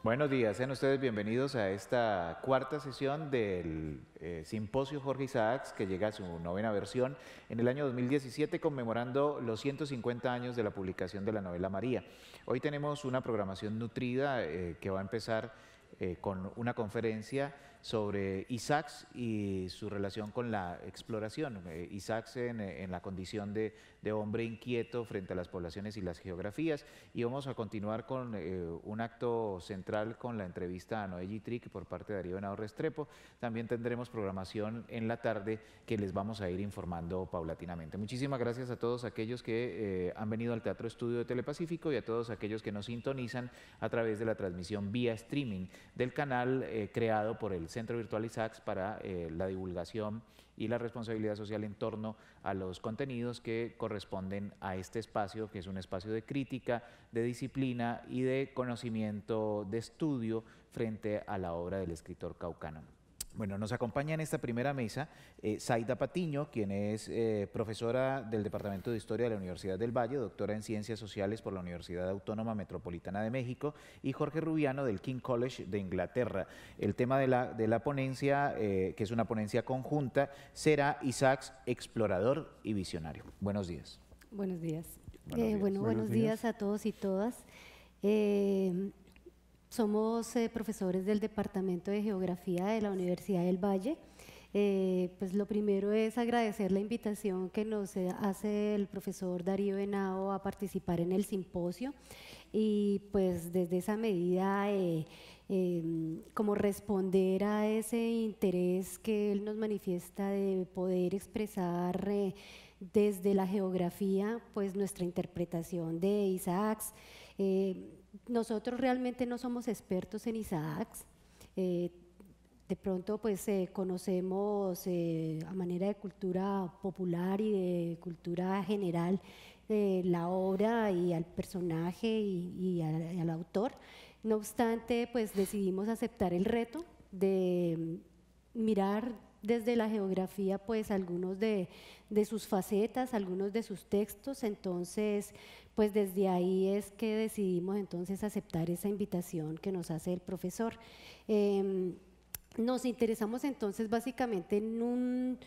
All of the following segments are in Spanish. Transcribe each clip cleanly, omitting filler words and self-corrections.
Buenos días, sean ustedes bienvenidos a esta cuarta sesión del Simposio Jorge Isaacs, que llega a su novena versión en el año 2017, conmemorando los 150 años de la publicación de la novela María. Hoy tenemos una programación nutrida que va a empezar con una conferencia sobre Isaacs y su relación con la exploración. Isaacs en la condición de hombre inquieto frente a las poblaciones y las geografías. Y vamos a continuar con un acto central con la entrevista a Noé Yitrick por parte de Darío Henao Restrepo. También tendremos programación en la tarde que les vamos a ir informando paulatinamente. Muchísimas gracias a todos aquellos que han venido al Teatro Estudio de Telepacífico y a todos aquellos que nos sintonizan a través de la transmisión vía streaming del canal creado por el Centro Virtual Isaacs para la divulgación y la responsabilidad social en torno a los contenidos que corresponden a este espacio, que es un espacio de crítica, de disciplina y de conocimiento, de estudio frente a la obra del escritor caucano. Bueno, nos acompaña en esta primera mesa Zaida Patiño, quien es profesora del Departamento de Historia de la Universidad del Valle, doctora en Ciencias Sociales por la Universidad Autónoma Metropolitana de México, y Jorge Rubiano del King College de Inglaterra. El tema de la ponencia, que es una ponencia conjunta, será Isaacs, explorador y visionario. Buenos días. Buenos días. Buenos días. A todos y todas. Somos profesores del Departamento de Geografía de la Universidad del Valle. Pues lo primero es agradecer la invitación que nos hace el profesor Darío Henao a participar en el simposio y pues desde esa medida como responder a ese interés que él nos manifiesta de poder expresar desde la geografía pues nuestra interpretación de Isaacs. Nosotros realmente no somos expertos en Isaacs, de pronto pues conocemos a manera de cultura popular y de cultura general la obra y al personaje y al autor. No obstante, pues decidimos aceptar el reto de mirar desde la geografía pues algunos de sus facetas, algunos de sus textos. Entonces pues desde ahí es que decidimos entonces aceptar esa invitación que nos hace el profesor. Nos interesamos entonces básicamente en un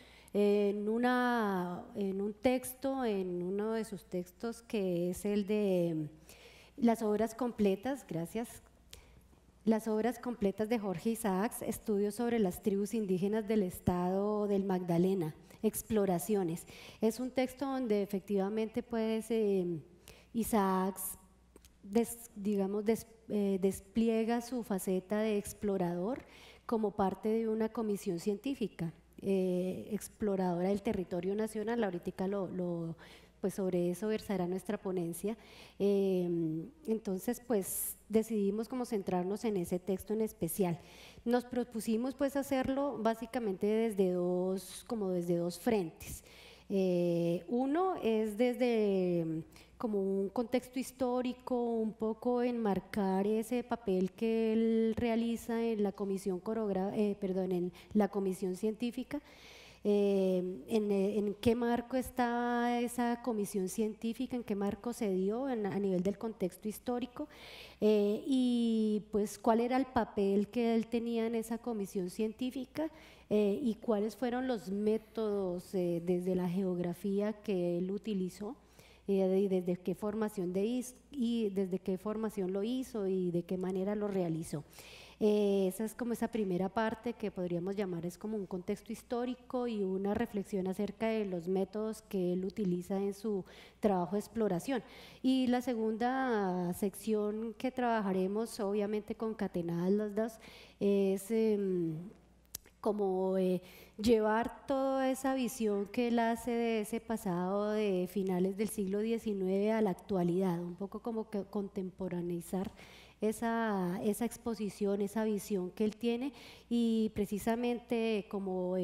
texto, en uno de sus textos, que es el de las obras completas, gracias. Las obras completas de Jorge Isaacs, estudios sobre las tribus indígenas del estado del Magdalena, exploraciones. Es un texto donde efectivamente pues Isaacs despliega su faceta de explorador como parte de una comisión científica, exploradora del territorio nacional. Ahorita pues sobre eso versará nuestra ponencia. Entonces pues decidimos como centrarnos en ese texto en especial. Nos propusimos pues hacerlo básicamente desde dos frentes. Uno es desde como un contexto histórico, un poco enmarcar ese papel que él realiza en la comisión en la comisión científica. En qué marco está esa comisión científica, en qué marco se dio a nivel del contexto histórico, y pues cuál era el papel que él tenía en esa comisión científica y cuáles fueron los métodos desde la geografía que él utilizó. Y desde qué formación lo hizo y de qué manera lo realizó. Esa es como esa primera parte que podríamos llamar es como un contexto histórico y una reflexión acerca de los métodos que él utiliza en su trabajo de exploración. Y la segunda sección que trabajaremos, obviamente concatenadas las dos, es como llevar toda esa visión que él hace de ese pasado de finales del siglo XIX a la actualidad, un poco como que contemporaneizar esa exposición, esa visión que él tiene y precisamente como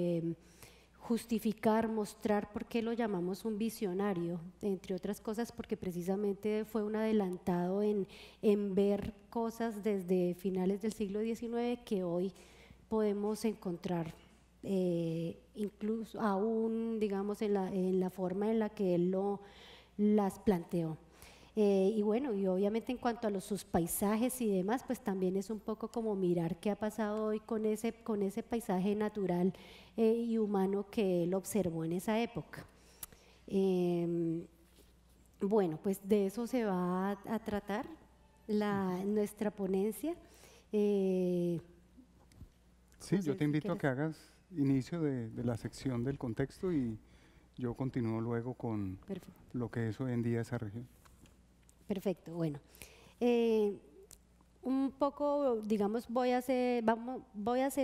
justificar, mostrar por qué lo llamamos un visionario, entre otras cosas porque precisamente fue un adelantado en ver cosas desde finales del siglo XIX que hoy podemos encontrar incluso aún digamos en la forma en la que él las planteó. Y bueno, y obviamente en cuanto a sus paisajes y demás, pues también es un poco como mirar qué ha pasado hoy con ese paisaje natural y humano que él observó en esa época. Bueno, pues de eso se va a tratar nuestra ponencia. Sí, no yo sé te si invito a quieres. que hagas inicio de la sección del contexto y yo continúo luego con Perfecto. lo que es hoy en día esa región. Perfecto, bueno. Un poco, digamos, voy a hacer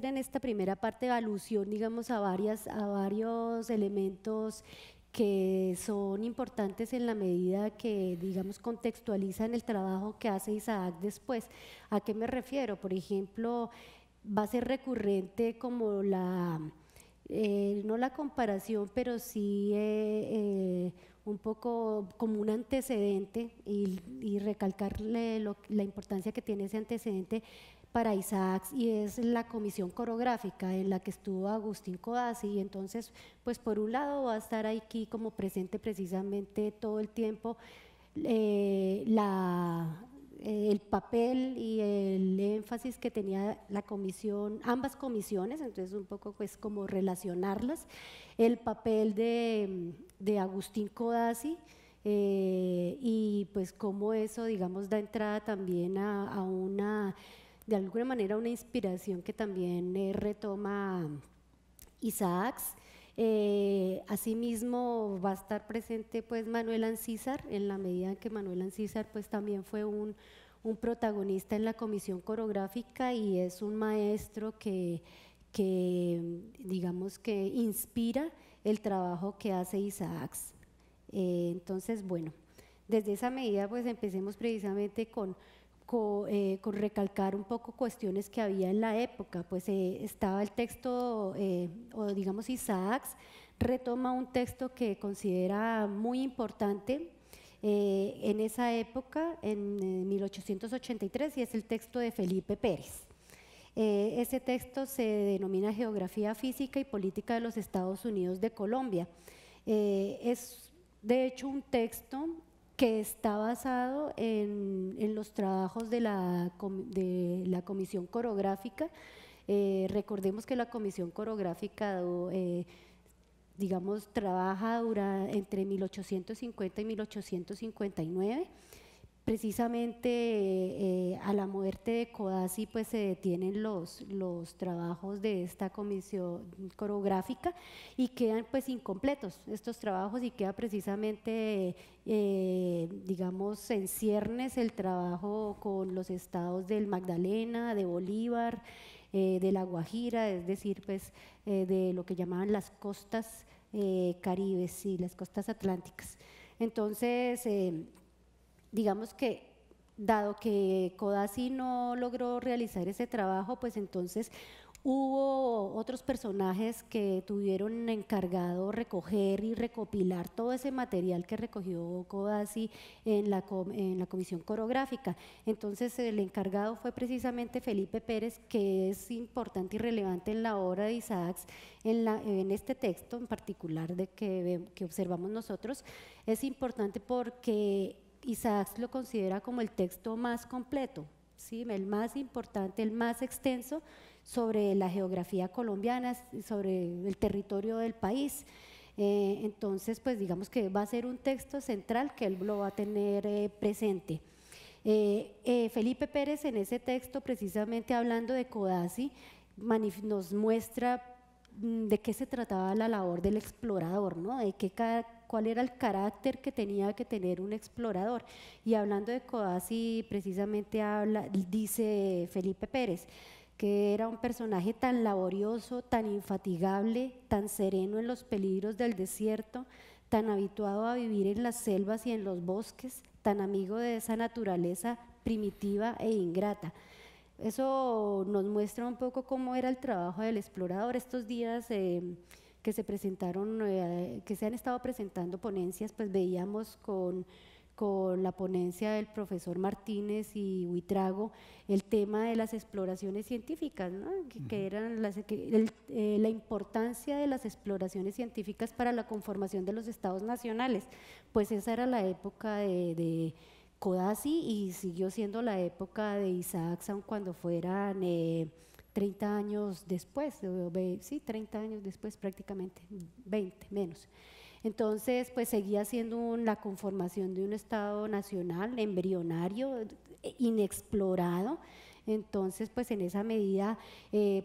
en esta primera parte alusión, digamos, a varios elementos que son importantes en la medida que, digamos, contextualizan el trabajo que hace Isaac después. ¿A qué me refiero? Por ejemplo, va a ser recurrente como no la comparación, pero sí un poco como un antecedente y recalcarle la importancia que tiene ese antecedente para Isaac, y es la comisión coreográfica en la que estuvo Agustín Codazzi. Y entonces, pues por un lado va a estar aquí como presente precisamente todo el tiempo el papel y el énfasis que tenía la comisión, ambas comisiones, entonces un poco pues como relacionarlas, el papel de Agustín Codazzi, y pues cómo eso, digamos, da entrada también a una, de alguna manera, una inspiración que también retoma Isaacs. Asimismo va a estar presente pues Manuel Ancísar, en la medida en que Manuel Ancísar pues también fue un protagonista en la comisión coreográfica y es un maestro que digamos que inspira el trabajo que hace Isaacs. Entonces, bueno, desde esa medida pues empecemos precisamente con recalcar un poco cuestiones que había en la época. Pues estaba el texto, o digamos Isaacs retoma un texto que considera muy importante en esa época, en 1883, y es el texto de Felipe Pérez. Ese texto se denomina Geografía Física y Política de los Estados Unidos de Colombia. Es de hecho un texto que está basado en los trabajos de la comisión coreográfica. Recordemos que la comisión coreográfica digamos, trabaja entre 1850 y 1859. Precisamente a la muerte de Codazzi pues se detienen los trabajos de esta comisión coreográfica y quedan pues incompletos estos trabajos, y queda precisamente digamos en ciernes el trabajo con los estados del Magdalena, de Bolívar, de La Guajira, es decir, pues de lo que llamaban las costas caribes y las costas atlánticas. Entonces, digamos que dado que Codazzi no logró realizar ese trabajo, pues entonces hubo otros personajes que tuvieron encargado recoger y recopilar todo ese material que recogió Codazzi en la comisión coreográfica. Entonces el encargado fue precisamente Felipe Pérez, que es importante y relevante en la obra de Isaacs, en este texto en particular que observamos nosotros. Es importante porque Isaacs lo considera como el texto más completo, ¿sí? El más importante, el más extenso sobre la geografía colombiana, sobre el territorio del país. Entonces, pues digamos que va a ser un texto central que él lo va a tener presente. Felipe Pérez en ese texto, precisamente hablando de Codazzi, nos muestra de qué se trataba la labor del explorador, ¿no? Cuál era el carácter que tenía que tener un explorador. Y hablando de Codazzi, precisamente dice Felipe Pérez, que era un personaje tan laborioso, tan infatigable, tan sereno en los peligros del desierto, tan habituado a vivir en las selvas y en los bosques, tan amigo de esa naturaleza primitiva e ingrata. Eso nos muestra un poco cómo era el trabajo del explorador. Estos días que se presentaron, que se han estado presentando ponencias, pues veíamos con la ponencia del profesor Martínez y Huitrago el tema de las exploraciones científicas, ¿no? que eran la importancia de las exploraciones científicas para la conformación de los estados nacionales. Pues esa era la época Codazzi, y siguió siendo la época de Isaacs, aun cuando fueran 30 años después, sí, 30 años después prácticamente, 20 menos. Entonces, pues seguía siendo la conformación de un Estado nacional embrionario, inexplorado. Entonces, pues en esa medida,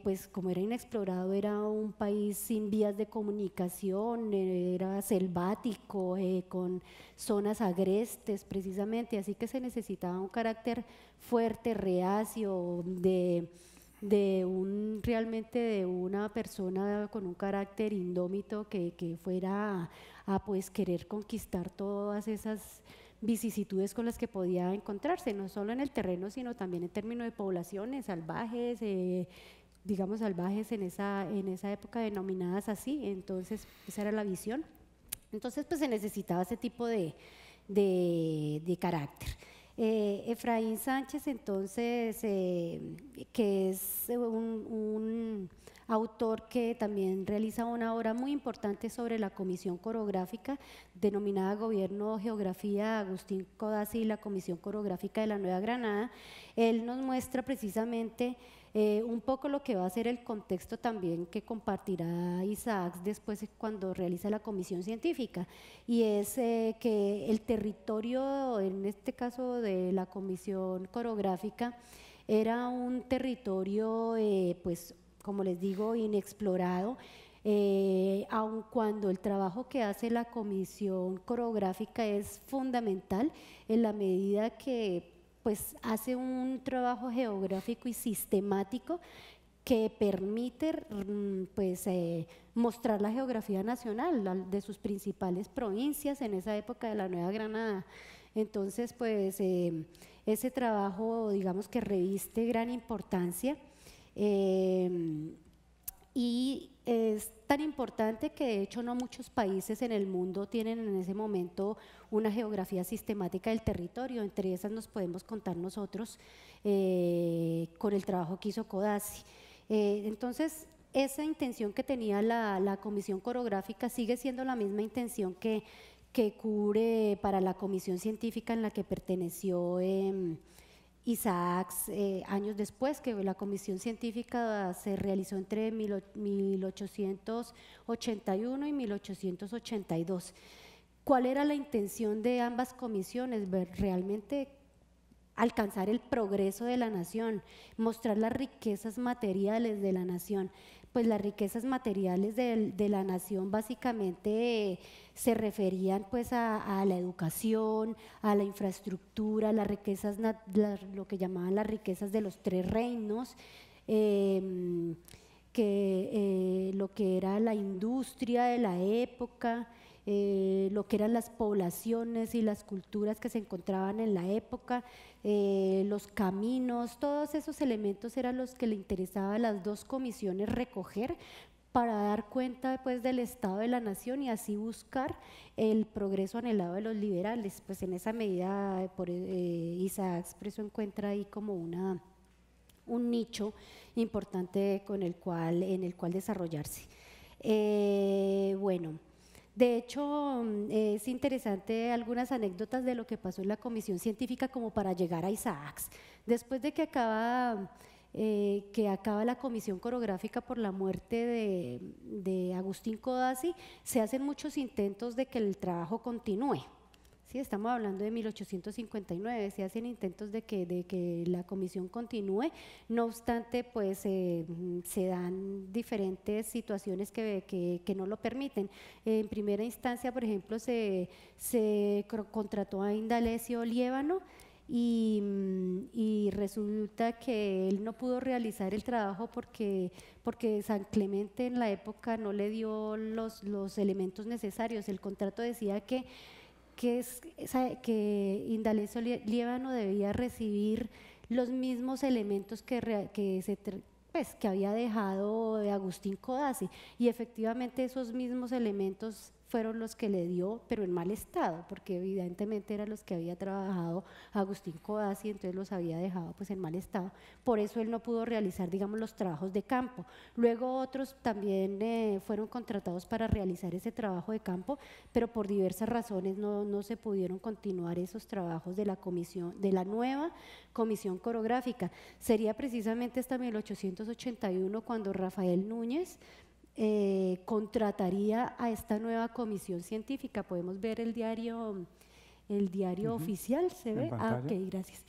pues como era inexplorado, era un país sin vías de comunicación, era selvático, con zonas agrestes precisamente, así que se necesitaba un carácter fuerte, reacio, realmente de una persona con un carácter indómito que fuera a pues querer conquistar todas esas vicisitudes con las que podía encontrarse, no solo en el terreno, sino también en términos de poblaciones salvajes, digamos salvajes en esa época denominadas así. Entonces esa era la visión. Entonces pues se necesitaba ese tipo de carácter. Efraín Sánchez, entonces, que es un autor que también realiza una obra muy importante sobre la comisión coreográfica, denominada Gobierno, Geografía, Agustín Codazzi y la Comisión Coreográfica de la Nueva Granada. Él nos muestra precisamente un poco lo que va a ser el contexto también que compartirá Isaacs después cuando realiza la comisión científica, y es que el territorio, en este caso de la comisión coreográfica, era un territorio pues como les digo inexplorado, aun cuando el trabajo que hace la comisión coreográfica es fundamental en la medida que pues hace un trabajo geográfico y sistemático que permite pues, mostrar la geografía nacional de sus principales provincias en esa época de la Nueva Granada. Entonces, pues ese trabajo, digamos que reviste gran importancia, y es tan importante que de hecho no muchos países en el mundo tienen en ese momento una geografía sistemática del territorio. Entre esas nos podemos contar nosotros con el trabajo que hizo Codazzi. Entonces esa intención que tenía la comisión coreográfica sigue siendo la misma intención que cubre para la comisión científica en la que perteneció Isaacs años después, que la comisión científica se realizó entre 1881 y 1882. ¿Cuál era la intención de ambas comisiones? Realmente alcanzar el progreso de la nación, mostrar las riquezas materiales de la nación. Pues las riquezas materiales de la nación básicamente se referían pues a la educación, a la infraestructura, las riquezas, lo que llamaban las riquezas de los tres reinos, lo que era la industria de la época, lo que eran las poblaciones y las culturas que se encontraban en la época, los caminos, todos esos elementos eran los que le interesaba a las dos comisiones recoger para dar cuenta pues, del estado de la nación y así buscar el progreso anhelado de los liberales. Pues en esa medida Isaacs Preso encuentra ahí como un nicho importante en el cual desarrollarse. Bueno. De hecho, es interesante algunas anécdotas de lo que pasó en la comisión científica como para llegar a Isaacs. Después de que acaba la comisión coreográfica por la muerte de Agustín Codazzi, se hacen muchos intentos de que el trabajo continúe. Sí, estamos hablando de 1859, se hacen intentos de que la comisión continúe, no obstante pues se dan diferentes situaciones que no lo permiten. En primera instancia, por ejemplo, se contrató a Indalecio Liévano y resulta que él no pudo realizar el trabajo porque San Clemente en la época no le dio los elementos necesarios. El contrato decía que Indalecio Liévano debía recibir los mismos elementos que había dejado Agustín Codazzi, y efectivamente esos mismos elementos fueron los que le dio, pero en mal estado, porque evidentemente eran los que había trabajado Agustín Codazzi, entonces los había dejado pues en mal estado. Por eso él no pudo realizar, digamos, los trabajos de campo. Luego otros también fueron contratados para realizar ese trabajo de campo, pero por diversas razones no se pudieron continuar esos trabajos de la comisión, de la nueva comisión coreográfica. Sería precisamente hasta 1881 cuando Rafael Núñez contrataría a esta nueva comisión científica. Podemos ver el diario oficial, ¿se ve? Ah, ok, gracias.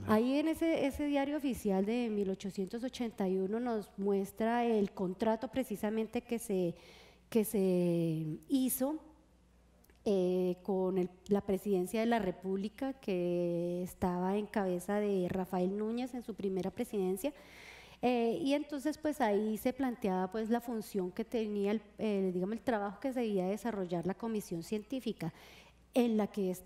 Ahí en ese diario oficial de 1881 nos muestra el contrato precisamente que se hizo con la presidencia de la República, que estaba en cabeza de Rafael Núñez en su primera presidencia. Y entonces pues ahí se planteaba pues la función que tenía, digamos, el trabajo que se debía desarrollar la comisión científica, en la que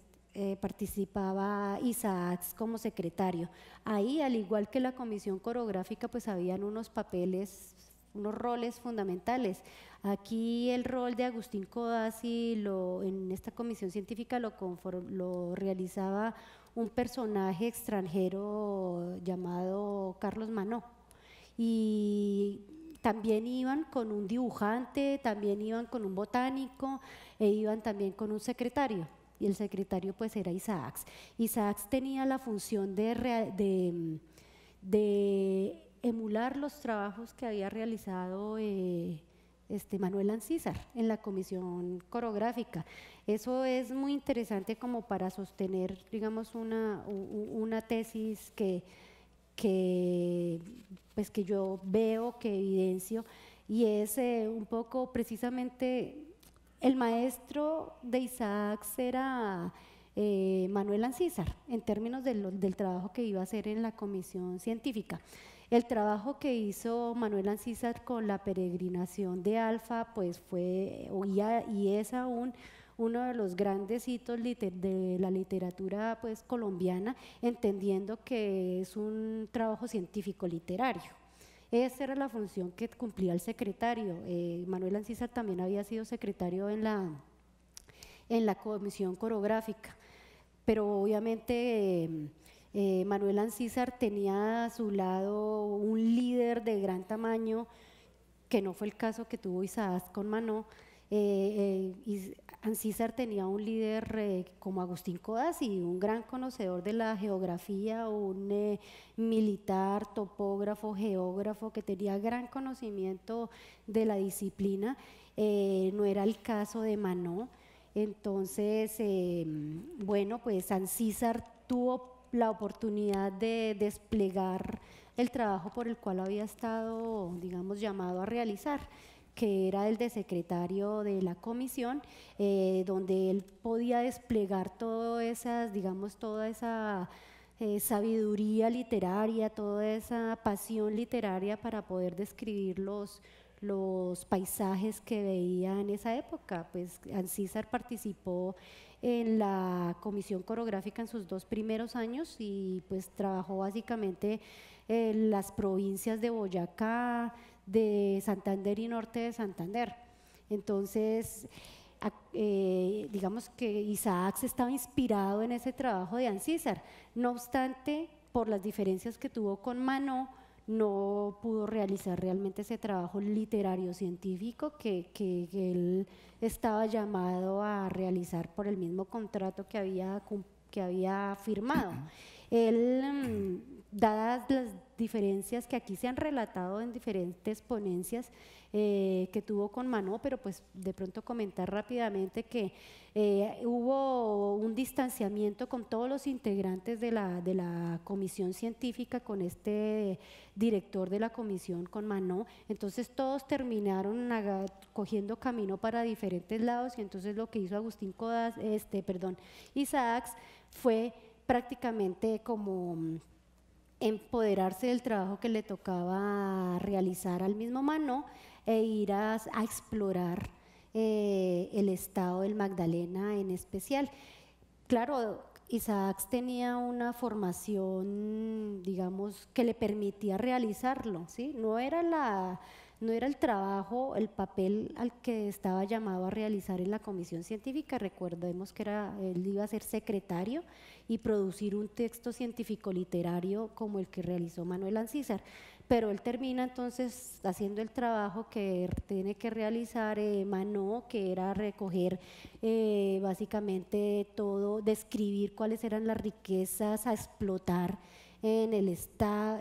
participaba Isaacs como secretario. Ahí, al igual que la comisión coreográfica, pues habían unos papeles, unos roles fundamentales. Aquí el rol de Agustín Codazzi en esta comisión científica lo realizaba un personaje extranjero llamado Carlos Manó. Y también iban con un dibujante, también iban con un botánico e iban también con un secretario, y el secretario pues era Isaacs. Isaacs tenía la función de emular los trabajos que había realizado Manuel Ancísar en la comisión coreográfica. Eso es muy interesante como para sostener, digamos, una tesis que yo veo, que evidencio, y es un poco precisamente el maestro de Isaacs era Manuel Ancísar, en términos del trabajo que iba a hacer en la comisión científica. El trabajo que hizo Manuel Ancísar con la peregrinación de Alfa pues fue y es aún uno de los grandes hitos de la literatura pues colombiana, entendiendo que es un trabajo científico literario. Esa era la función que cumplía el secretario. Manuel Ancísar también había sido secretario en la comisión coreográfica, pero obviamente Manuel Ancísar tenía a su lado un líder de gran tamaño, que no fue el caso que tuvo Isaacs con Manó. Ancísar tenía un líder como Agustín Codazzi, un gran conocedor de la geografía, un militar, topógrafo, geógrafo, que tenía gran conocimiento de la disciplina. No era el caso de Manó. Entonces, bueno, pues Ancísar tuvo la oportunidad de desplegar el trabajo por el cual había estado, digamos, llamado a realizar, que era el de secretario de la comisión, donde él podía desplegar toda esa sabiduría literaria, toda esa pasión literaria para poder describir los paisajes que veía en esa época. Pues Ancísar participó en la comisión coreográfica en sus 2 primeros años y pues trabajó básicamente en las provincias de Boyacá, de Santander y norte de Santander. Entonces, digamos que Isaacs estaba inspirado en ese trabajo de Ancísar. No obstante, por las diferencias que tuvo con Manó, no pudo realizar realmente ese trabajo literario científico que él estaba llamado a realizar por el mismo contrato que había firmado. Él, dadas las diferencias que aquí se han relatado en diferentes ponencias que tuvo con Manó, pero pues de pronto comentar rápidamente que hubo un distanciamiento con todos los integrantes de la comisión científica, con este director de la comisión, con Manó. Entonces todos terminaron cogiendo camino para diferentes lados, y entonces lo que hizo Isaacs fue prácticamente como empoderarse del trabajo que le tocaba realizar al mismo Manó e ir a explorar el estado del Magdalena en especial. Claro, Isaacs tenía una formación, digamos, que le permitía realizarlo, ¿sí? No era no era el trabajo, el papel al que estaba llamado a realizar en la comisión científica. Recordemos que él iba a ser secretario y producir un texto científico literario como el que realizó Manuel Ancísar, pero él termina entonces haciendo el trabajo que tiene que realizar Manó, que era recoger básicamente todo, describir cuáles eran las riquezas a explotar en el estado,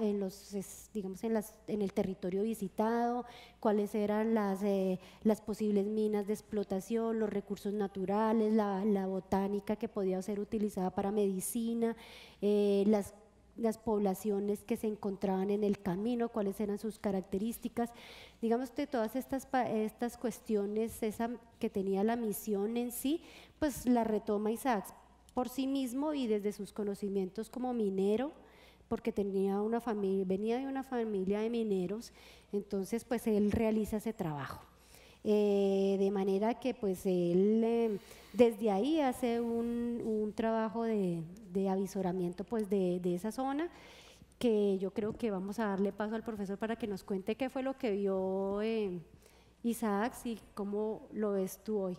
digamos en el territorio visitado, cuáles eran las posibles minas de explotación, los recursos naturales, la botánica que podía ser utilizada para medicina, las poblaciones que se encontraban en el camino, cuáles eran sus características. Digamos que todas estas cuestiones, esa que tenía la misión en sí, pues la retoma Isaacs por sí mismo y desde sus conocimientos como minero, porque venía de una familia de mineros, entonces pues él realiza ese trabajo. De manera que pues él desde ahí hace un trabajo de avisoramiento pues de esa zona, que yo creo que vamos a darle paso al profesor para que nos cuente qué fue lo que vio Isaacs y cómo lo ves tú hoy.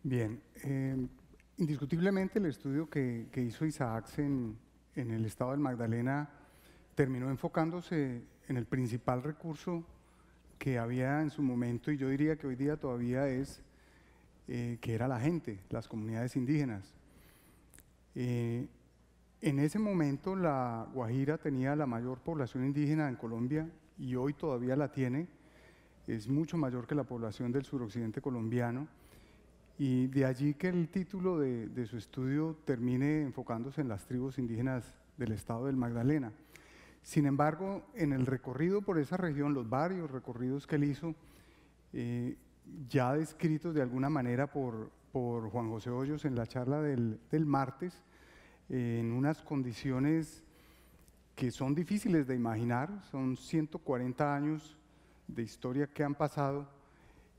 Bien, indiscutiblemente el estudio que hizo Isaacs en el estado del Magdalena terminó enfocándose en el principal recurso que había en su momento, y yo diría que hoy día todavía es, que era la gente, las comunidades indígenas. En ese momento la Guajira tenía la mayor población indígena en Colombia y hoy todavía la tiene, es mucho mayor que la población del suroccidente colombiano, y de allí que el título de su estudio termine enfocándose en las tribus indígenas del estado del Magdalena. Sin embargo, en el recorrido por esa región, los varios recorridos que él hizo, ya descritos de alguna manera por Juan José Hoyos en la charla del martes, en unas condiciones que son difíciles de imaginar, son 140 años de historia que han pasado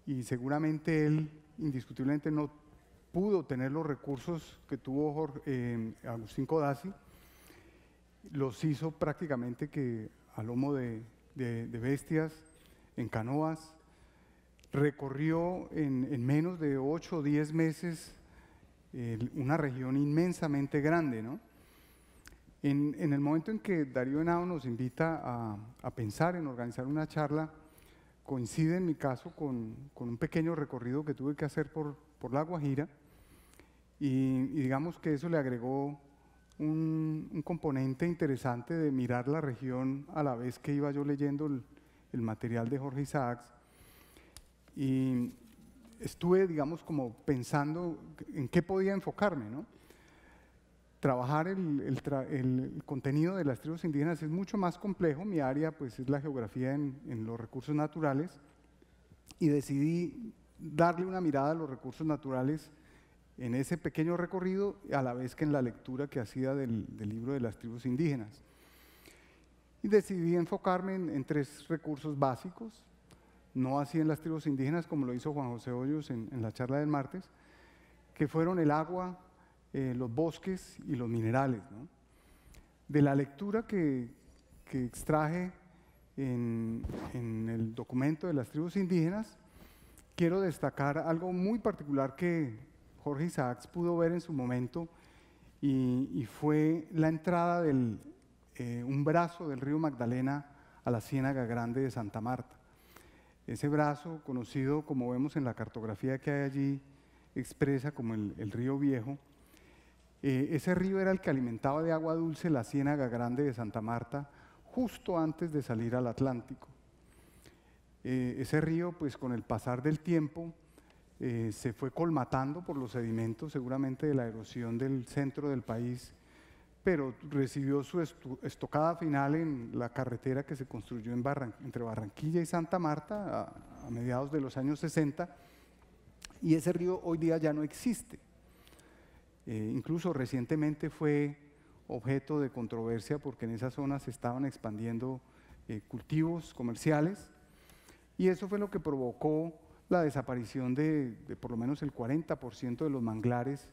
y seguramente él indiscutiblemente no pudo tener los recursos que tuvo Agustín Codazzi. Los hizo prácticamente que a lomo de bestias, en canoas. Recorrió en menos de 8 o 10 meses una región inmensamente grande, ¿no? En el momento en que Darío Henao nos invita a pensar en organizar una charla, coincide en mi caso con un pequeño recorrido que tuve que hacer por La Guajira y digamos que eso le agregó un componente interesante de mirar la región a la vez que iba yo leyendo el material de Jorge Isaacs, y estuve, digamos, como pensando en qué podía enfocarme, ¿no? Trabajar el contenido de las tribus indígenas es mucho más complejo. Mi área pues es la geografía en los recursos naturales y decidí darle una mirada a los recursos naturales en ese pequeño recorrido, a la vez que en la lectura que hacía del libro de las tribus indígenas. Y decidí enfocarme en 3 recursos básicos, no así en las tribus indígenas como lo hizo Juan José Hoyos en la charla del martes, que fueron el agua, los bosques y los minerales, ¿no? De la lectura que extraje en el documento de las tribus indígenas, quiero destacar algo muy particular que Jorge Isaacs pudo ver en su momento y fue la entrada de un brazo del río Magdalena a la Ciénaga Grande de Santa Marta. Ese brazo, conocido como vemos en la cartografía que hay allí, expresa como el río Viejo. Ese río era el que alimentaba de agua dulce la Ciénaga Grande de Santa Marta justo antes de salir al Atlántico. Ese río, pues con el pasar del tiempo, se fue colmatando por los sedimentos, seguramente de la erosión del centro del país, pero recibió su estocada final en la carretera que se construyó entre Barranquilla y Santa Marta a mediados de los años 60, y ese río hoy día ya no existe. Incluso recientemente fue objeto de controversia porque en esa zona se estaban expandiendo cultivos comerciales, y eso fue lo que provocó la desaparición de por lo menos el 40% de los manglares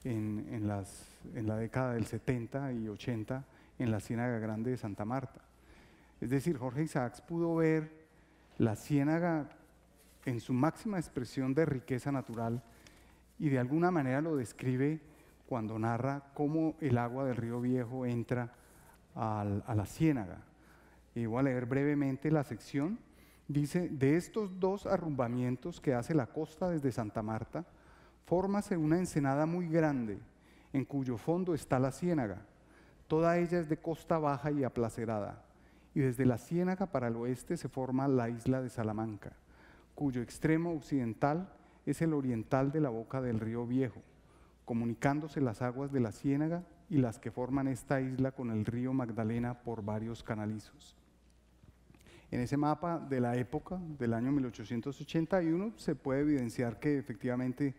en la década del 70 y 80 en la Ciénaga Grande de Santa Marta. Es decir, Jorge Isaacs pudo ver la ciénaga en su máxima expresión de riqueza natural, y de alguna manera lo describe cuando narra cómo el agua del río Viejo entra a la ciénaga. Y voy a leer brevemente la sección. Dice: de estos dos arrumbamientos que hace la costa desde Santa Marta, fórmase una ensenada muy grande, en cuyo fondo está la ciénaga. Toda ella es de costa baja y aplacerada, y desde la ciénaga para el oeste se forma la isla de Salamanca, cuyo extremo occidental es el oriental de la boca del río Viejo, comunicándose las aguas de la ciénaga y las que forman esta isla con el río Magdalena por varios canalizos. En ese mapa de la época, del año 1881, se puede evidenciar que efectivamente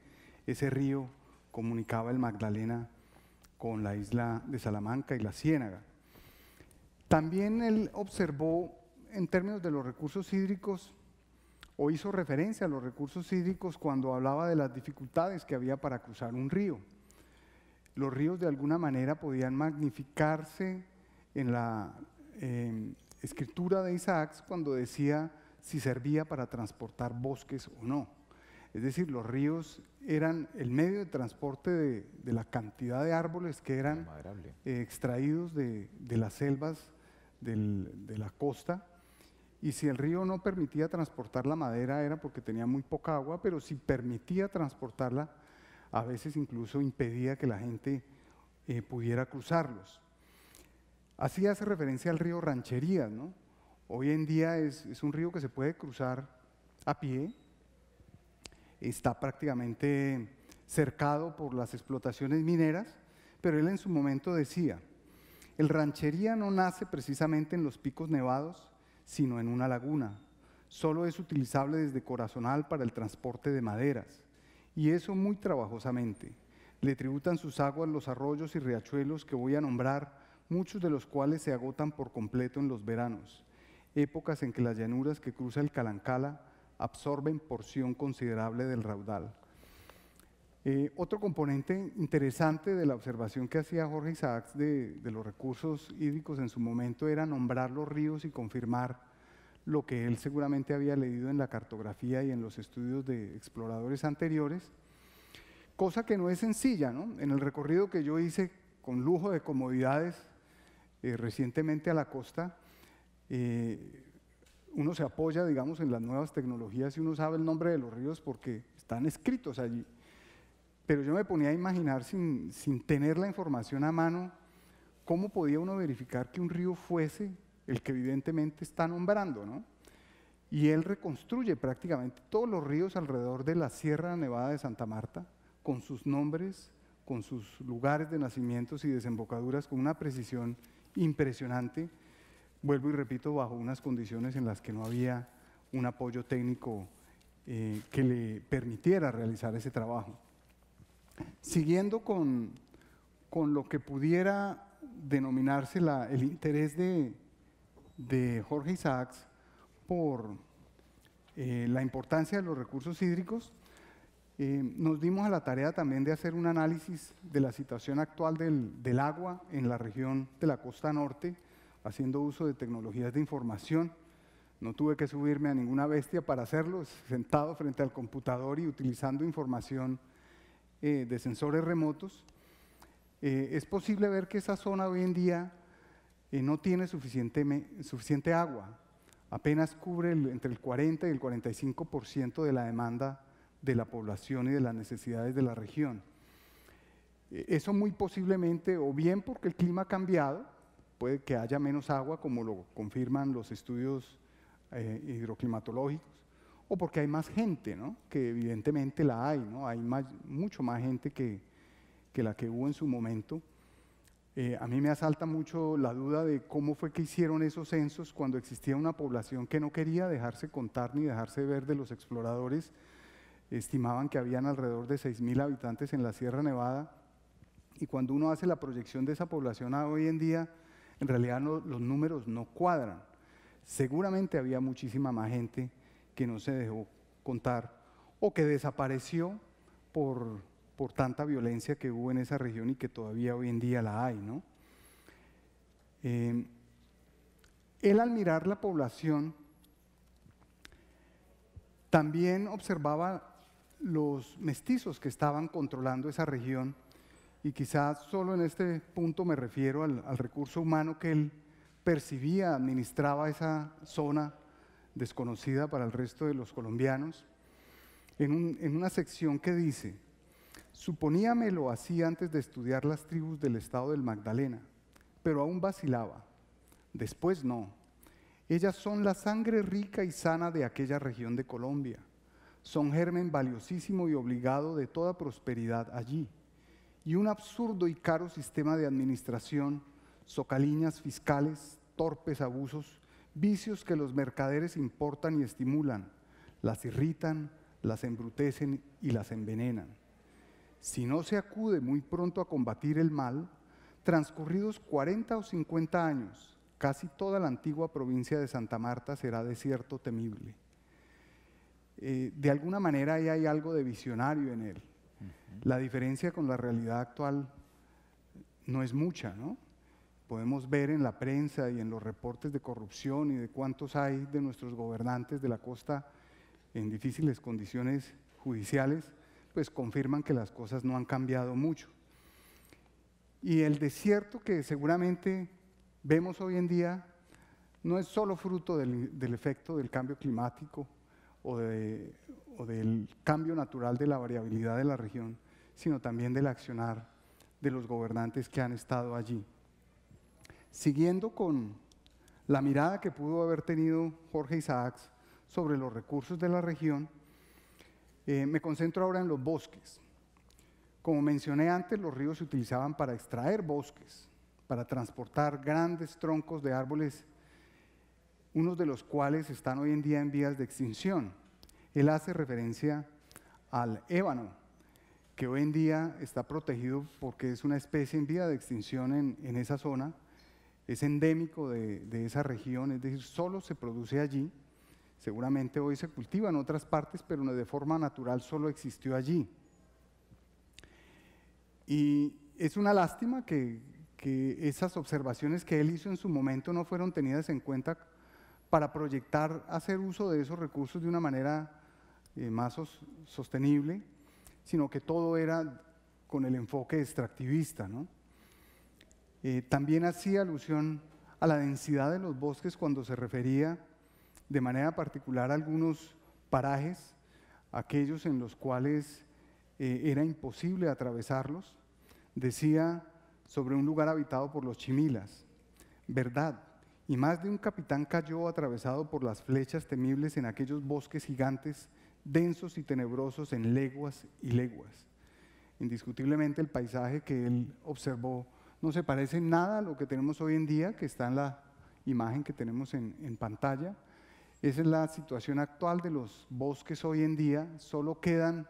ese río comunicaba el Magdalena con la isla de Salamanca y la ciénaga. También él observó, en términos de los recursos hídricos, o hizo referencia a los recursos hídricos cuando hablaba de las dificultades que había para cruzar un río. Los ríos de alguna manera podían magnificarse en la escritura de Isaacs cuando decía si servía para transportar bosques o no. Es decir, los ríos eran el medio de transporte de la cantidad de árboles que eran extraídos de las selvas de la costa, y si el río no permitía transportar la madera era porque tenía muy poca agua, pero si permitía transportarla, a veces incluso impedía que la gente pudiera cruzarlos. Así hace referencia al río Rancherías, ¿no? Hoy en día es un río que se puede cruzar a pie, está prácticamente cercado por las explotaciones mineras, pero él en su momento decía: el Ranchería no nace precisamente en los picos nevados, sino en una laguna. Solo es utilizable desde Corazonal para el transporte de maderas, y eso muy trabajosamente. Le tributan sus aguas los arroyos y riachuelos que voy a nombrar, muchos de los cuales se agotan por completo en los veranos, épocas en que las llanuras que cruza el Calancala absorben porción considerable del raudal. Otro componente interesante de la observación que hacía Jorge Isaacs de los recursos hídricos en su momento era nombrar los ríos y confirmar lo que él seguramente había leído en la cartografía y en los estudios de exploradores anteriores, cosa que no es sencilla, ¿no? En el recorrido que yo hice con lujo de comodidades recientemente a la costa, uno se apoya, digamos, en las nuevas tecnologías y uno sabe el nombre de los ríos porque están escritos allí. Pero yo me ponía a imaginar, sin tener la información a mano, cómo podía uno verificar que un río fuese el que evidentemente está nombrando, ¿no? Y él reconstruye prácticamente todos los ríos alrededor de la Sierra Nevada de Santa Marta, con sus nombres, con sus lugares de nacimientos y desembocaduras, con una precisión impresionante. Vuelvo y repito, bajo unas condiciones en las que no había un apoyo técnico que le permitiera realizar ese trabajo. Siguiendo con lo que pudiera denominarse el interés de Jorge Isaacs por la importancia de los recursos hídricos, nos dimos a la tarea también de hacer un análisis de la situación actual del agua en la región de la costa norte, haciendo uso de tecnologías de información. No tuve que subirme a ninguna bestia para hacerlo, sentado frente al computador y utilizando información de sensores remotos. Es posible ver que esa zona hoy en día no tiene suficiente agua, apenas cubre entre el 40 y el 45% de la demanda de la población y de las necesidades de la región. Eso muy posiblemente, o bien porque el clima ha cambiado, puede que haya menos agua, como lo confirman los estudios hidroclimatológicos, o porque hay más gente, ¿no? Que evidentemente la hay, ¿no? Hay mucho más gente que la que hubo en su momento. A mí me asalta mucho la duda de cómo fue que hicieron esos censos cuando existía una población que no quería dejarse contar ni dejarse ver de los exploradores. Estimaban que habían alrededor de 6.000 habitantes en la Sierra Nevada, y cuando uno hace la proyección de esa población a hoy en día, en realidad los números no cuadran. Seguramente había muchísima más gente que no se dejó contar o que desapareció por tanta violencia que hubo en esa región y que todavía hoy en día la hay, ¿no? Él, al mirar la población También observaba los mestizos que estaban controlando esa región, y quizás solo en este punto me refiero al recurso humano que él percibía, administraba esa zona desconocida para el resto de los colombianos, en una sección que dice: suponíamelo así antes de estudiar las tribus del estado del Magdalena, pero aún vacilaba. Después no. Ellas son la sangre rica y sana de aquella región de Colombia. Son germen valiosísimo y obligado de toda prosperidad allí. Y un absurdo y caro sistema de administración, socaliñas fiscales, torpes abusos, vicios que los mercaderes importan y estimulan, las irritan, las embrutecen y las envenenan. Si no se acude muy pronto a combatir el mal, transcurridos 40 o 50 años, casi toda la antigua provincia de Santa Marta será desierto temible. De alguna manera ahí hay algo de visionario en él. La diferencia con la realidad actual no es mucha, ¿no? Podemos ver en la prensa y en los reportes de corrupción y de cuántos hay de nuestros gobernantes de la costa en difíciles condiciones judiciales, pues confirman que las cosas no han cambiado mucho. Y el desierto que seguramente vemos hoy en día no es solo fruto del efecto del cambio climático o del cambio natural de la variabilidad de la región, sino también del accionar de los gobernantes que han estado allí. Siguiendo con la mirada que pudo haber tenido Jorge Isaacs sobre los recursos de la región, me concentro ahora en los bosques. Como mencioné antes, los ríos se utilizaban para extraer bosques, para transportar grandes troncos de árboles, unos de los cuales están hoy en día en vías de extinción. Él hace referencia al ébano, que hoy en día está protegido porque es una especie en vía de extinción en esa zona, es endémico de esa región, es decir, solo se produce allí. Seguramente hoy se cultiva en otras partes, pero de forma natural solo existió allí. Y es una lástima que esas observaciones que él hizo en su momento no fueron tenidas en cuenta para proyectar hacer uso de esos recursos de una manera más sostenible, sino que todo era con el enfoque extractivista, ¿no? También hacía alusión a la densidad de los bosques cuando se refería de manera particular a algunos parajes, aquellos en los cuales era imposible atravesarlos. Decía sobre un lugar habitado por los chimilas: verdad, y más de un capitán cayó atravesado por las flechas temibles en aquellos bosques gigantes, densos y tenebrosos en leguas y leguas. Indiscutiblemente el paisaje que él observó no se parece en nada a lo que tenemos hoy en día, que está en la imagen que tenemos en pantalla. Esa es la situación actual de los bosques hoy en día. Solo quedan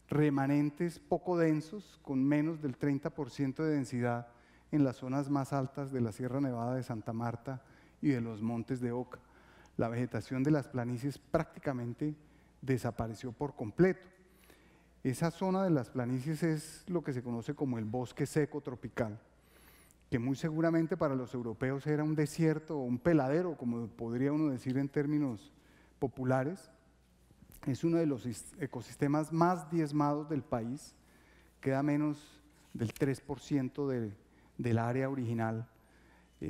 remanentes poco densos, con menos del 30% de densidad en las zonas más altas de la Sierra Nevada de Santa Marta y de los Montes de Oca. La vegetación de las planicies prácticamente desapareció por completo. Esa zona de las planicies es lo que se conoce como el bosque seco tropical, que muy seguramente para los europeos era un desierto o un peladero, como podría uno decir en términos populares. Es uno de los ecosistemas más diezmados del país, queda menos del 3% del área original.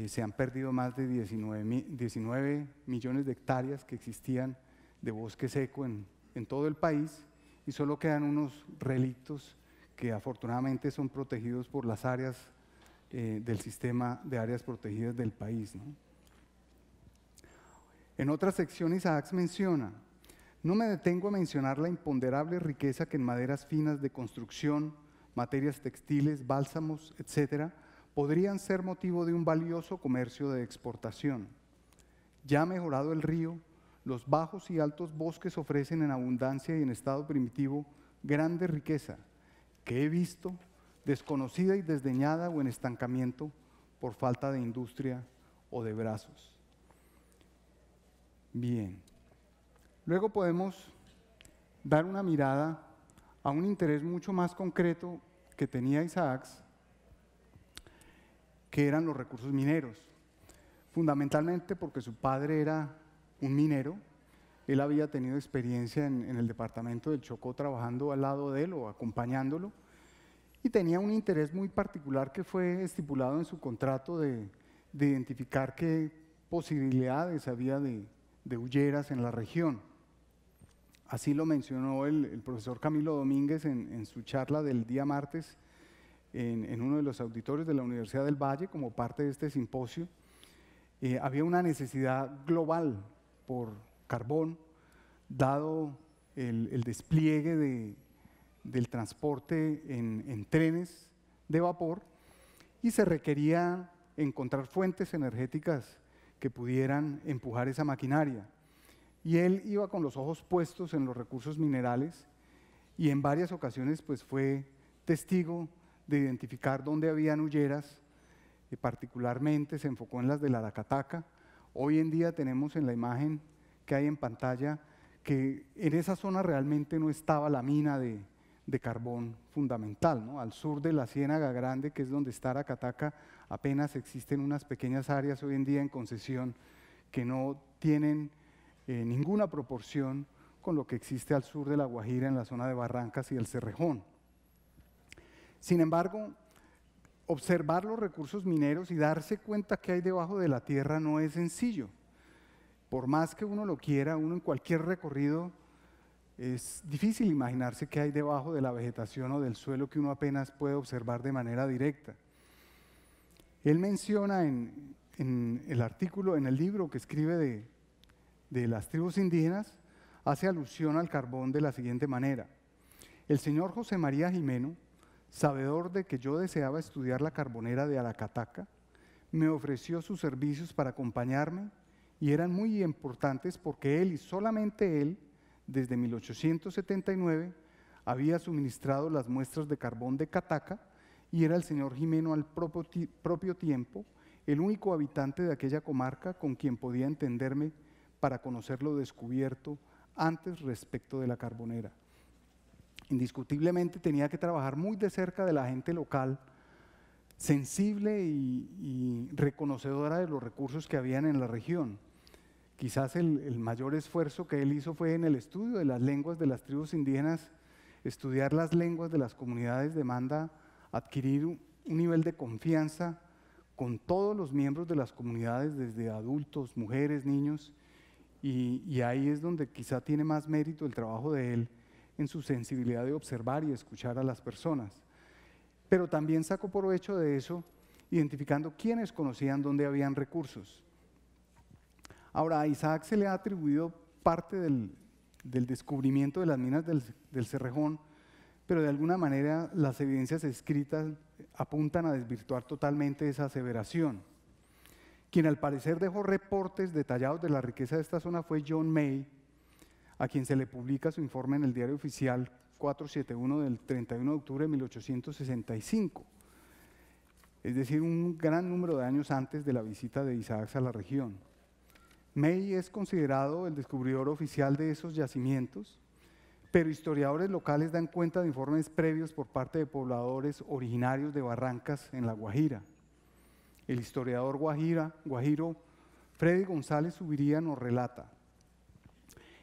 Se han perdido más de 19 millones de hectáreas que existían de bosque seco en todo el país, y solo quedan unos relictos que afortunadamente son protegidos por las áreas del sistema de áreas protegidas del país, ¿no? En otra sección Isaacs menciona: no me detengo a mencionar la imponderable riqueza que en maderas finas de construcción, materias textiles, bálsamos, etcétera, podrían ser motivo de un valioso comercio de exportación. Ya mejorado el río, los bajos y altos bosques ofrecen en abundancia y en estado primitivo grande riqueza que he visto desconocida y desdeñada o en estancamiento por falta de industria o de brazos. Bien, luego podemos dar una mirada a un interés mucho más concreto que tenía Isaacs, que eran los recursos mineros, fundamentalmente porque su padre era un minero Él había tenido experiencia en el departamento del Chocó trabajando al lado de él o acompañándolo, y tenía un interés muy particular que fue estipulado en su contrato de identificar qué posibilidades había de hulleras en la región. Así lo mencionó el profesor Camilo Domínguez en su charla del día martes en uno de los auditorios de la Universidad del Valle como parte de este simposio. Había una necesidad global por carbón, dado el despliegue del transporte en trenes de vapor, y se requería encontrar fuentes energéticas que pudieran empujar esa maquinaria. Y él iba con los ojos puestos en los recursos minerales y en varias ocasiones pues fue testigo de identificar dónde habían hulleras, particularmente se enfocó en las del Aracataca. Hoy en día tenemos en la imagen que hay en pantalla que en esa zona realmente no estaba la mina de carbón fundamental, ¿no? Al sur de la Ciénaga Grande, que es donde está Aracataca, apenas existen unas pequeñas áreas hoy en día en concesión que no tienen ninguna proporción con lo que existe al sur de La Guajira en la zona de Barrancas y el Cerrejón. Sin embargo, observar los recursos mineros y darse cuenta que hay debajo de la tierra no es sencillo. Por más que uno lo quiera, uno en cualquier recorrido es difícil imaginarse qué hay debajo de la vegetación o del suelo que uno apenas puede observar de manera directa. Él menciona en el artículo, en el libro que escribe de las tribus indígenas, hace alusión al carbón de la siguiente manera: el señor José María Jimeno, sabedor de que yo deseaba estudiar la carbonera de Aracataca, me ofreció sus servicios para acompañarme, y eran muy importantes porque él y solamente él, desde 1879, había suministrado las muestras de carbón de Cataca, y era el señor Jimeno al propio tiempo el único habitante de aquella comarca con quien podía entenderme para conocer lo descubierto antes respecto de la carbonera. Indiscutiblemente tenía que trabajar muy de cerca de la gente local, sensible y reconocedora de los recursos que habían en la región. Quizás el mayor esfuerzo que él hizo fue en el estudio de las lenguas de las tribus indígenas. Estudiar las lenguas de las comunidades demanda adquirir un nivel de confianza con todos los miembros de las comunidades, desde adultos, mujeres, niños, y ahí es donde quizá tiene más mérito el trabajo de él en su sensibilidad de observar y escuchar a las personas. Pero también sacó provecho de eso, identificando quiénes conocían dónde habían recursos. Ahora, a Isaac se le ha atribuido parte del descubrimiento de las minas del Cerrejón, pero de alguna manera las evidencias escritas apuntan a desvirtuar totalmente esa aseveración. Quien al parecer dejó reportes detallados de la riqueza de esta zona fue John May, a quien se le publica su informe en el Diario Oficial 471 del 31 de octubre de 1865, es decir, un gran número de años antes de la visita de Isaac a la región. May es considerado el descubridor oficial de esos yacimientos, pero historiadores locales dan cuenta de informes previos por parte de pobladores originarios de Barrancas en La Guajira. El historiador guajiro Freddy González Subiría nos relata: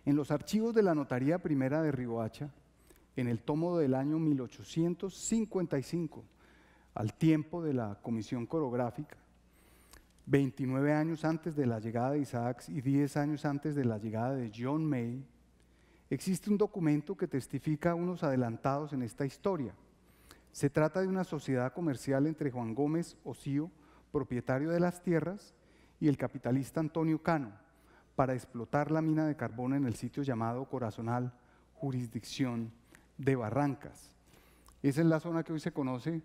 en los archivos de la Notaría Primera de Riohacha, en el tomo del año 1855, al tiempo de la Comisión Corográfica, 29 años antes de la llegada de Isaacs y 10 años antes de la llegada de John May, existe un documento que testifica unos adelantados en esta historia. Se trata de una sociedad comercial entre Juan Gómez Osío, propietario de las tierras, y el capitalista Antonio Cano, para explotar la mina de carbón en el sitio llamado Corazonal, jurisdicción de Barrancas. Esa es la zona que hoy se conoce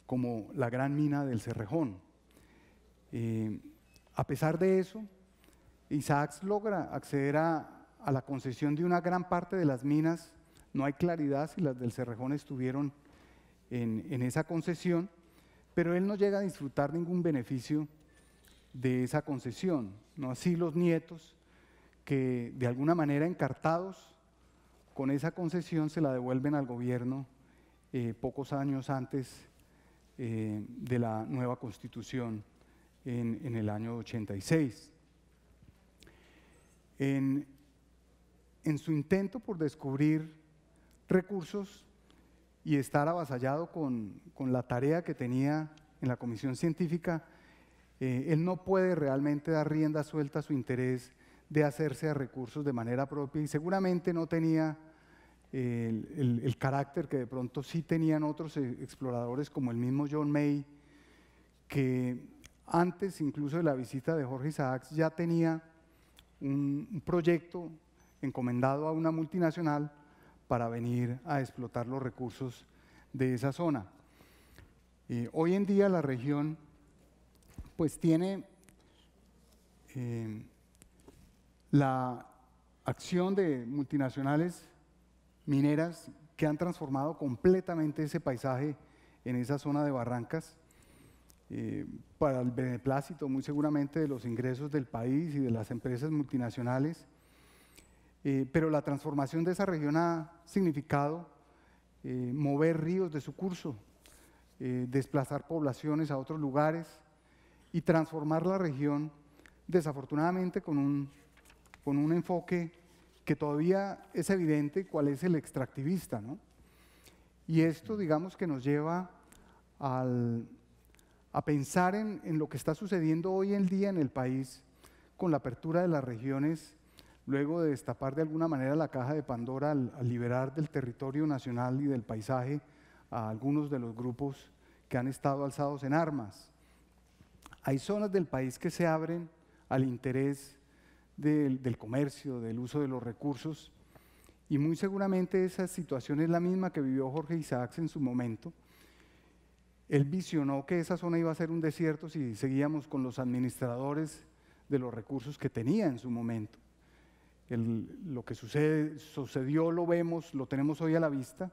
como la gran mina del Cerrejón. A pesar de eso, Isaacs logra acceder a la concesión de una gran parte de las minas. No hay claridad si las del Cerrejón estuvieron en esa concesión, pero él no llega a disfrutar ningún beneficio de esa concesión, no así los nietos, que de alguna manera encartados con esa concesión se la devuelven al gobierno pocos años antes de la nueva Constitución en el año 86. en su intento por descubrir recursos y estar avasallado con la tarea que tenía en la comisión científica, él no puede realmente dar rienda suelta a su interés de hacerse a recursos de manera propia y seguramente no tenía el carácter que de pronto sí tenían otros exploradores como el mismo John May, que antes incluso de la visita de Jorge Isaacs ya tenía un proyecto encomendado a una multinacional para venir a explotar los recursos de esa zona. Hoy en día la región pues tiene la acción de multinacionales mineras que han transformado completamente ese paisaje en esa zona de barrancas para el beneplácito muy seguramente de los ingresos del país y de las empresas multinacionales, pero la transformación de esa región ha significado mover ríos de su curso, desplazar poblaciones a otros lugares y transformar la región desafortunadamente con un enfoque que todavía es evidente cuál es el extractivista, ¿no? Y esto, digamos, que nos lleva a pensar en lo que está sucediendo hoy en día en el país con la apertura de las regiones, luego de destapar de alguna manera la caja de Pandora al liberar del territorio nacional y del paisaje a algunos de los grupos que han estado alzados en armas. Hay zonas del país que se abren al interés del comercio, del uso de los recursos, y muy seguramente esa situación es la misma que vivió Jorge Isaacs en su momento. Él visionó que esa zona iba a ser un desierto si seguíamos con los administradores de los recursos que tenía en su momento. Lo que sucedió lo vemos, lo tenemos hoy a la vista,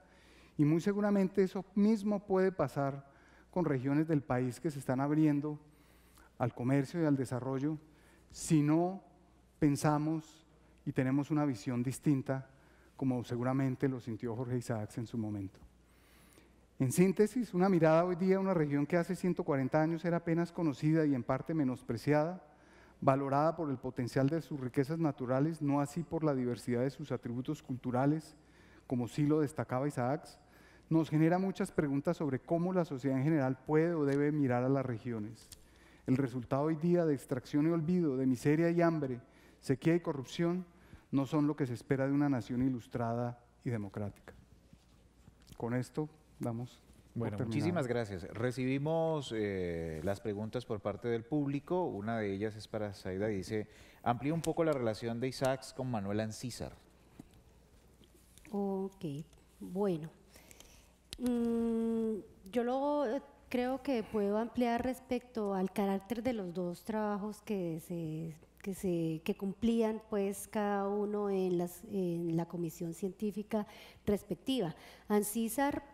y muy seguramente eso mismo puede pasar con regiones del país que se están abriendo al comercio y al desarrollo si no pensamos y tenemos una visión distinta, como seguramente lo sintió Jorge Isaacs en su momento. En síntesis, una mirada hoy día a una región que hace 140 años era apenas conocida y en parte menospreciada, valorada por el potencial de sus riquezas naturales, no así por la diversidad de sus atributos culturales, como sí lo destacaba Isaacs, nos genera muchas preguntas sobre cómo la sociedad en general puede o debe mirar a las regiones. El resultado hoy día de extracción y olvido, de miseria y hambre, sequía y corrupción, no son lo que se espera de una nación ilustrada y democrática. Con esto damos. Bueno, muchísimas gracias. Recibimos las preguntas por parte del público. Una de ellas es para Zaida y dice, amplía un poco la relación de Isaacs con Manuel Ancísar. Ok, bueno. Yo creo que puedo ampliar respecto al carácter de los dos trabajos que cumplían pues cada uno en la comisión científica respectiva. Ancísar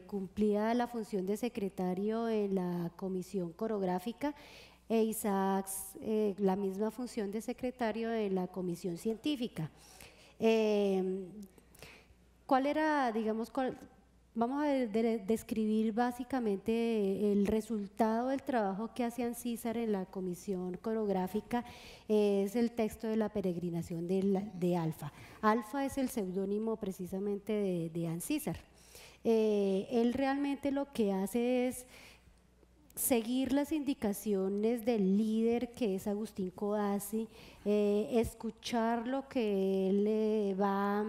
cumplía la función de secretario en la comisión corográfica e Isaacs la misma función de secretario en la comisión científica. ¿Cuál era, digamos, vamos a describir básicamente el resultado del trabajo que hace Ancísar en la comisión corográfica? Es el texto de la peregrinación de Alfa. Alfa es el seudónimo precisamente de Ancísar. Él realmente lo que hace es seguir las indicaciones del líder que es Agustín Codazzi, escuchar lo que él va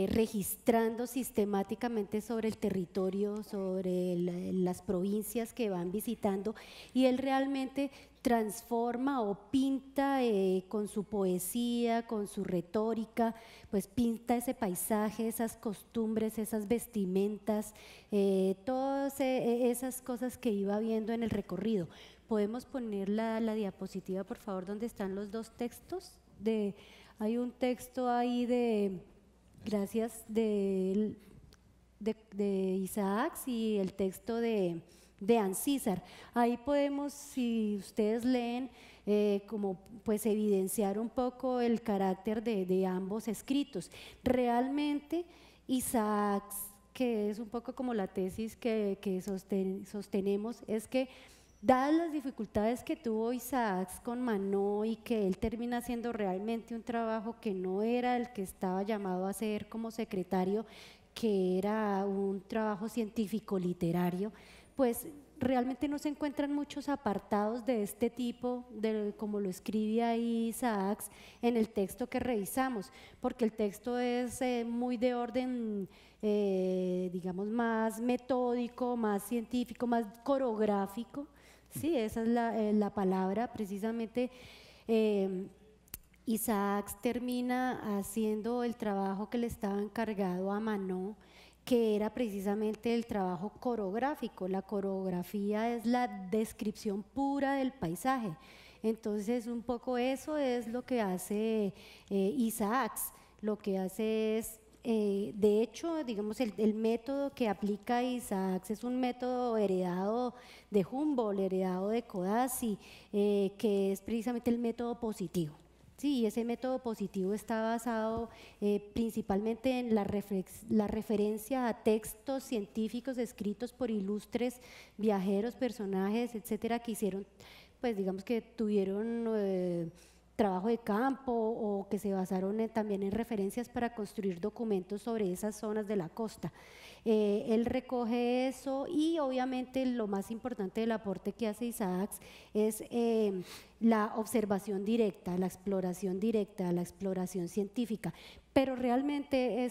registrando sistemáticamente sobre el territorio, sobre las provincias que van visitando, y él realmente transforma o pinta con su poesía, con su retórica, pues pinta ese paisaje, esas costumbres, esas vestimentas, todas esas cosas que iba viendo en el recorrido. ¿Podemos poner la diapositiva, por favor, donde están los dos textos? Hay un texto ahí gracias, de Isaacs y el texto de Ancísar. Ahí podemos, si ustedes leen, como pues evidenciar un poco el carácter de ambos escritos. Realmente Isaacs, que es un poco como la tesis que sostenemos, es que dadas las dificultades que tuvo Isaacs con Manó y que él termina haciendo realmente un trabajo que no era el que estaba llamado a hacer como secretario, que era un trabajo científico literario, pues realmente no se encuentran muchos apartados de este tipo, como lo escribe ahí Isaacs en el texto que revisamos, porque el texto es muy de orden, digamos, más metódico, más científico, más coreográfico, sí, esa es la palabra precisamente. Isaacs termina haciendo el trabajo que le estaba encargado a Manó, que era precisamente el trabajo coreográfico. La coreografía es la descripción pura del paisaje. Entonces, un poco eso es lo que hace Isaacs. Lo que hace es, de hecho, digamos, el método que aplica Isaacs es un método heredado de Humboldt, heredado de Codazzi, que es precisamente el método positivo. Sí, ese método positivo está basado principalmente en la referencia a textos científicos escritos por ilustres viajeros, personajes, etcétera, que hicieron, pues digamos que tuvieron trabajo de campo o que se basaron también en referencias para construir documentos sobre esas zonas de la costa. Él recoge eso y obviamente lo más importante del aporte que hace Isaacs es la observación directa, la exploración directa, la exploración científica, pero realmente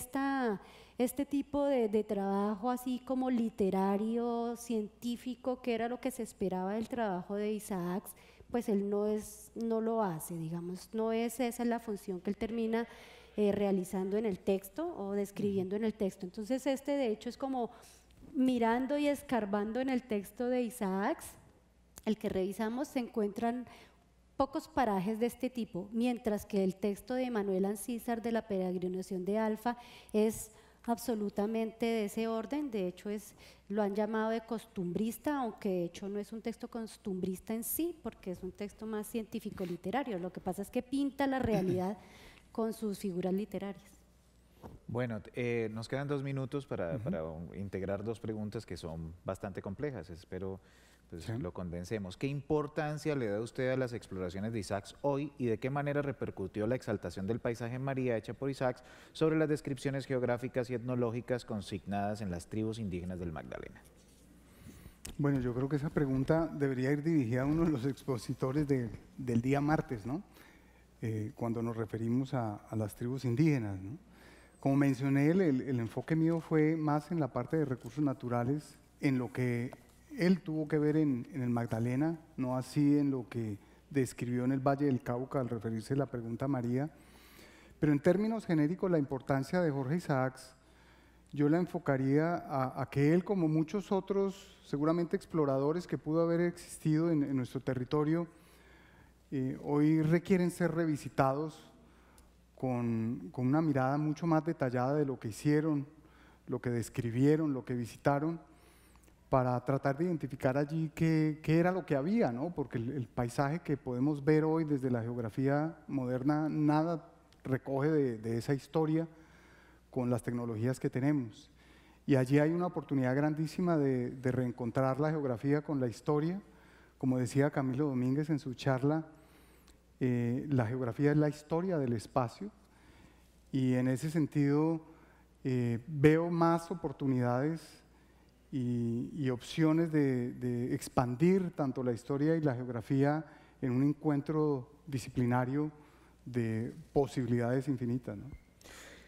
este tipo de trabajo así como literario, científico, que era lo que se esperaba del trabajo de Isaacs, pues él no lo hace, digamos, no es esa la función que él termina realizando en el texto o describiendo en el texto. Entonces de hecho es como mirando y escarbando en el texto de Isaacs, el que revisamos, se encuentran pocos parajes de este tipo, mientras que el texto de Manuel Ancísar de la peregrinación de Alfa es absolutamente de ese orden. De hecho lo han llamado de costumbrista, aunque de hecho no es un texto costumbrista en sí, porque es un texto más científico literario. Lo que pasa es que pinta la realidad con sus figuras literarias. Bueno, nos quedan 2 minutos para integrar 2 preguntas que son bastante complejas. Espero pues, lo condensemos. ¿Qué importancia le da usted a las exploraciones de Isaacs hoy y de qué manera repercutió la exaltación del paisaje en María hecha por Isaacs sobre las descripciones geográficas y etnológicas consignadas en las tribus indígenas del Magdalena? Bueno, yo creo que esa pregunta debería ir dirigida a uno de los expositores del día martes, ¿no? Cuando nos referimos a las tribus indígenas, ¿no? Como mencioné, el enfoque mío fue más en la parte de recursos naturales, en lo que él tuvo que ver en el Magdalena, no así en lo que describió en el Valle del Cauca al referirse a la pregunta a María. Pero en términos genéricos, la importancia de Jorge Isaacs, yo la enfocaría a que él, como muchos otros, seguramente exploradores que pudo haber existido en nuestro territorio, hoy requieren ser revisitados con una mirada mucho más detallada de lo que hicieron, lo que describieron, lo que visitaron, para tratar de identificar allí qué era lo que había, ¿no? Porque el paisaje que podemos ver hoy desde la geografía moderna, nada recoge de esa historia con las tecnologías que tenemos. Y allí hay una oportunidad grandísima de reencontrar la geografía con la historia. Como decía Camilo Domínguez en su charla, la geografía es la historia del espacio y en ese sentido veo más oportunidades y opciones de expandir tanto la historia y la geografía en un encuentro disciplinario de posibilidades infinitas, ¿no?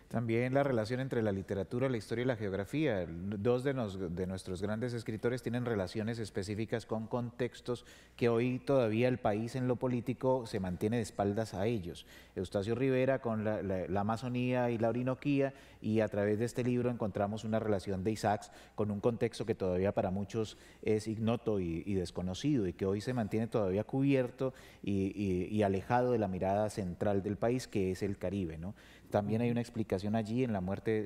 También la relación entre la literatura, la historia y la geografía. 2 de nuestros grandes escritores tienen relaciones específicas con contextos que hoy todavía el país en lo político se mantiene de espaldas a ellos. Eustacio Rivera con la Amazonía y la Orinoquía, y a través de este libro encontramos una relación de Isaacs con un contexto que todavía para muchos es ignoto y desconocido y que hoy se mantiene todavía cubierto y alejado de la mirada central del país, que es el Caribe, ¿no? También hay una explicación allí en la muerte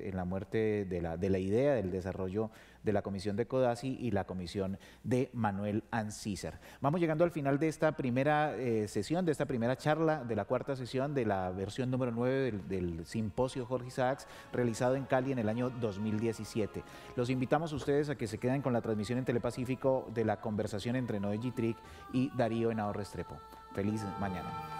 de la idea del desarrollo de la comisión de CODACI y la comisión de Manuel Ancísar. Vamos llegando al final de esta primera sesión, de esta primera charla, de la cuarta sesión de la versión número 9 del simposio Jorge Isaacs, realizado en Cali en el año 2017. Los invitamos a ustedes a que se queden con la transmisión en Telepacífico de la conversación entre Noé Gitric y Darío Henao Restrepo. Feliz mañana.